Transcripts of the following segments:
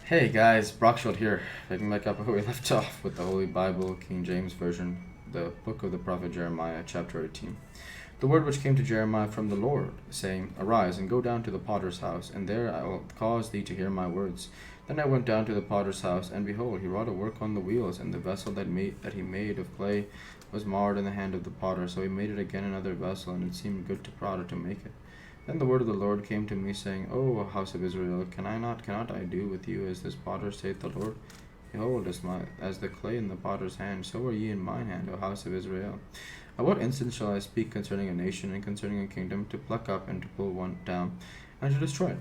Hey guys, Brockshot here, picking back up where we left off with the Holy Bible, King James Version, the book of the prophet Jeremiah, chapter 18. The word which came to Jeremiah from the Lord, saying, Arise and go down to the potter's house, and there I will cause thee to hear my words. Then I went down to the potter's house, and behold, he wrought a work on the wheels, and the vessel that he made of clay was marred in the hand of the potter. So he made it again another vessel, and it seemed good to potter to make it. Then the word of the Lord came to me, saying, O house of Israel, cannot I do with you as this potter, saith the Lord? Behold, as the clay in the potter's hand, so are ye in mine hand, O house of Israel. At what instant shall I speak concerning a nation and concerning a kingdom, to pluck up and to pull one down, and to destroy it?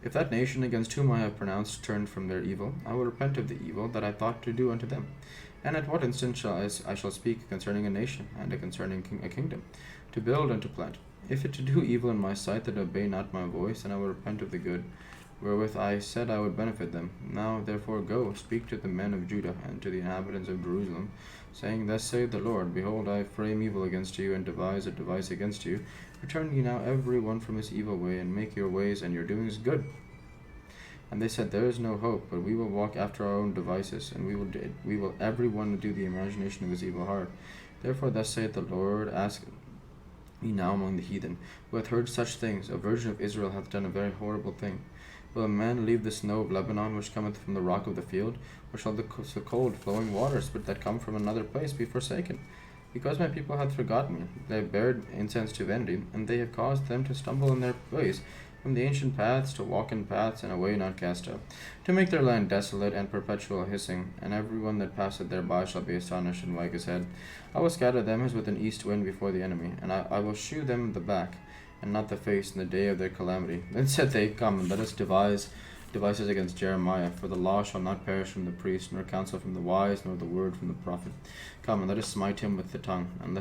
If that nation against whom I have pronounced turned from their evil, I will repent of the evil that I thought to do unto them. And at what instant I shall speak concerning a nation, and concerning a kingdom, to build and to plant? If it to do evil in my sight, that obey not my voice, then I will repent of the good, wherewith I said I would benefit them. Now therefore go, speak to the men of Judah, and to the inhabitants of Jerusalem, saying, Thus saith the Lord, Behold, I frame evil against you, and devise a device against you. Return ye now every one from his evil way, and make your ways and your doings good. And they said, There is no hope, but we will walk after our own devices, and we will every one do the imagination of his evil heart. Therefore thus saith the Lord, Ask me now among the heathen, who hath heard such things. A virgin of Israel hath done a very horrible thing. Will a man leave the snow of Lebanon, which cometh from the rock of the field? Or shall the cold flowing waters, but that come from another place, be forsaken? Because my people hath forgotten me, they have bared incense to vanity, and they have caused them to stumble in their ways, from the ancient paths to walk in paths, and a way not cast out, to make their land desolate and perpetual hissing, and every one that passeth thereby shall be astonished and wag his head. I will scatter them as with an east wind before the enemy, and I will shew them the back, and not the face, in the day of their calamity. Then said they, Come, and let us devise devices against Jeremiah, for the law shall not perish from the priest, nor counsel from the wise, nor the word from the prophet. Come, and let us smite him with the tongue, and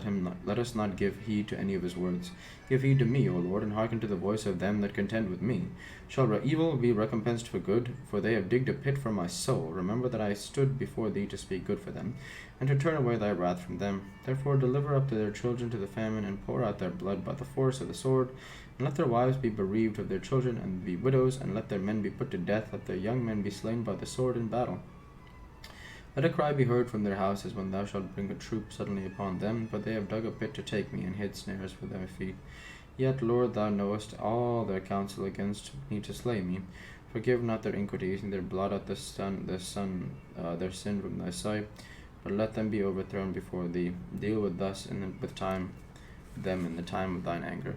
let us not give heed to any of his words. Give heed to me, O Lord, and hearken to the voice of them that contend with me. Shall evil be recompensed for good? For they have digged a pit for my soul. Remember that I stood before thee to speak good for them, and to turn away thy wrath from them. Therefore deliver up to their children to the famine, and pour out their blood by the force of the sword. And let their wives be bereaved of their children, and be widows, and let their men be put to death, let their young men be slain by the sword in battle. Let a cry be heard from their houses when thou shalt bring a troop suddenly upon them, but they have dug a pit to take me, and hid snares for their feet. Yet, Lord, thou knowest all their counsel against me to slay me. Forgive not their iniquities, neither blot out their sin from thy sight, but let them be overthrown before thee. Deal with them in the time of thine anger.